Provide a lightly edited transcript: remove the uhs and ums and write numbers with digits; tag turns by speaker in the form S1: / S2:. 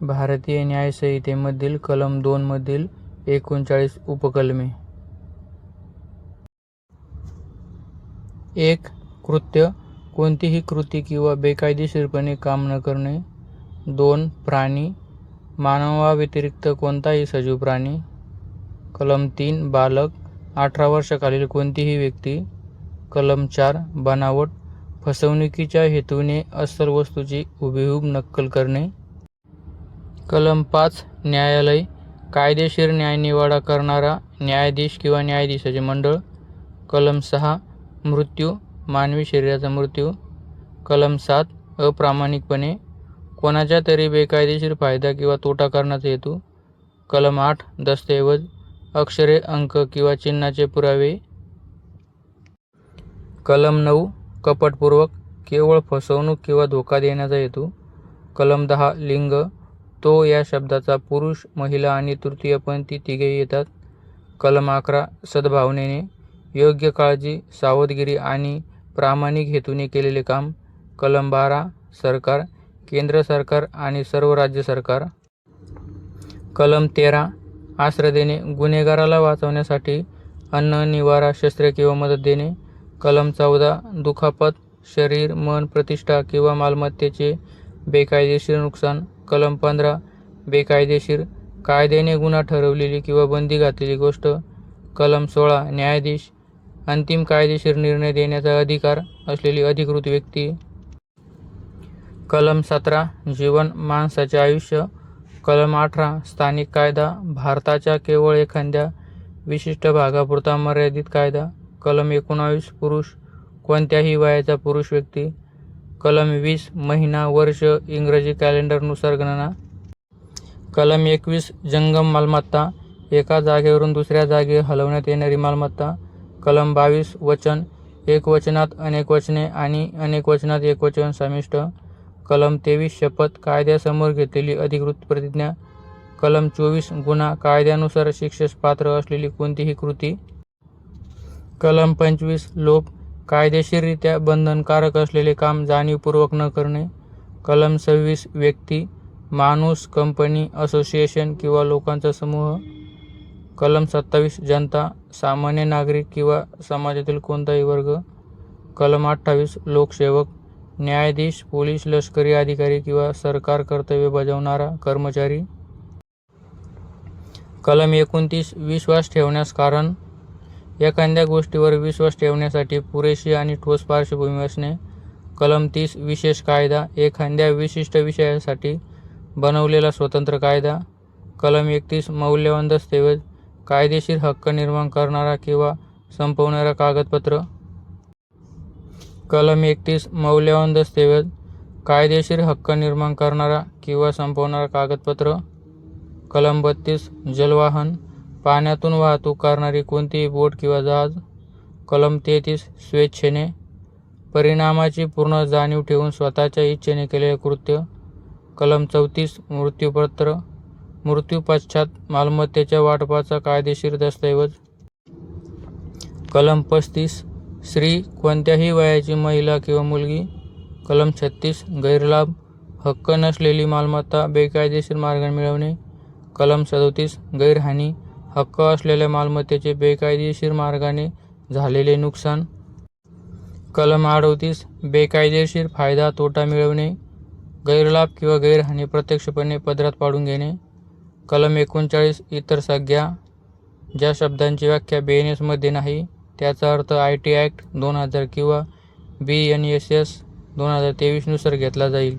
S1: भारतीय न्यायसंहितेमधील कलम 2 मधील 39 उपकलमे. 1. कृत्य, कोणतीही कृती किंवा बेकायदेशीरपणे काम न करणे. 2. प्राणी, मानवाव्यतिरिक्त कोणताही सजीव प्राणी. कलम 3. बालक, 18 वर्षाखालील कोणतीही व्यक्ती. कलम 4. बनावट, फसवणुकीच्या हेतूने अस्सल वस्तूची हुबेहूब नक्कल करणे. कलम 5. न्यायालय, कायदेशीर न्यायनिवाडा करणारा न्यायाधीश किंवा न्यायाधीशाचे मंडळ. कलम 6. मृत्यू, मानवी शरीराचा मृत्यू. कलम 7. अप्रामाणिकपणे, कोणाच्या तरी बेकायदेशीर फायदा किंवा तोटा करण्याचा हेतू. कलम 8. दस्तऐवज, अक्षरे, अंक किंवा चिन्हाचे पुरावे. कलम 9. कपटपूर्वक, केवळ फसवणूक किंवा धोका देण्याचा हेतू. कलम 10. लिंग, तो या शब्दाचा पुरुष, महिला आणि तृतीयपंथी तिघेही येतात. कलम 11. सद्भावनेने, योग्य काळजी, सावधगिरी आणि प्रामाणिक हेतूने केलेले काम. कलम 12. सरकार, केंद्र सरकार आणि सर्व राज्य सरकार. कलम 13. आश्रय देणे, गुन्हेगाराला वाचवण्यासाठी अन्न, निवारा, शस्त्रे किंवा मदत देणे. कलम 14. दुखापत, शरीर, मन, प्रतिष्ठा किंवा मालमत्तेचे बेकायदेशीर नुकसान. कलम 15. बेकायदेशीर, कायद्याने गुन्हा ठरवलेली किंवा बंदी घातलेली गोष्ट. कलम 16. न्यायाधीश, अंतिम कायदेशीर निर्णय देण्याचा अधिकार असलेली अधिकृत व्यक्ती. कलम 17. जीवन, माणसाचे आयुष्य. कलम 18. स्थानिक कायदा, भारताच्या केवळ एखाद्या विशिष्ट भागापुरता मर्यादित कायदा. कलम 19. पुरुष, कोणत्याही वयाचा पुरुष व्यक्ती. कलम 20. महिना, वर्ष, इंग्रजी कॅलेंडरनुसार गणना. कलम 21. जंगम मालमत्ता, एका जागेवरून दुसऱ्या जागी हलवण्यात येणारी मालमत्ता. कलम 22. वचन, एकवचनात अनेक वचने आणि अनेक वचनात एकवचन समाविष्ट. कलम 23. शपथ, कायद्यासमोर घेतलेली अधिकृत प्रतिज्ञा. कलम 24. गुन्हा, कायद्यानुसार शिक्षेस पात्र असलेली कोणतीही कृती. कलम 25. लोभ, कायदेशीररित्या बंधनकारक असलेले काम जाणीवपूर्वक न करणे. कलम 26. व्यक्ती, माणूस, कंपनी, असोसिएशन किंवा लोकांचा समूह. कलम 27. जनता, सामान्य नागरिक किंवा समाजातील कोणताही वर्ग. कलम 28. लोकसेवक, न्यायाधीश, पोलीस, लष्करी अधिकारी किंवा सरकार कर्तव्य बजावणारा कर्मचारी. कलम 29. विश्वास ठेवण्यास कारण, एखाद्या गोष्टीवर विश्वास ठेवण्यासाठी पुरेशी आणि ठोस पार्श्वभूमी असणे. कलम 30. विशेष कायदा, एखाद्या विशिष्ट विषयासाठी बनवलेला स्वतंत्र कायदा. कलम 31. मौल्यवान दस्तऐवज, कायदेशीर हक्क निर्माण करणारा किंवा संपवणारा कागदपत्र. कलम 31. मौल्यवान दस्तऐवज, कायदेशीर हक्क निर्माण करणारा किंवा संपवणारा कागदपत्र. कलम 32. जलवाहन, पाण्यातून वाहतूक करणारी कोणतीही बोट किंवा जहाज. कलम 33. स्वेच्छेने, परिणामाची पूर्ण जाणीव ठेवून स्वतःच्या इच्छेने केलेले कृत्य. कलम 34. मृत्यूपत्र, मृत्यू पश्चात मालमत्तेच्या वाटपाचा कायदेशीर दस्तऐवज. कलम 35. स्त्री, कोणत्याही वयाची महिला किंवा मुलगी. कलम 36. गैरलाभ, हक्क नसलेली मालमत्ता बेकायदेशीर मार्गाने मिळवणे. कलम 37. गैरहानी, हक्क असलेल्या मालमत्तेचे बेकायदेशीर मार्गाने झालेले नुकसान. कलम 38. बेकायदेशीर फायदा, तोटा मिळवणे, गैरलाभ किंवा गैरहानी प्रत्यक्षपणे पदरात पाडून घेणे. कलम 39. इतर संज्ञा, ज्या शब्दांची व्याख्या BNS मध्ये नाही त्याचा अर्थ IT ॲक्ट 2000 किंवा BNSS 2023 नुसार घेतला जाईल.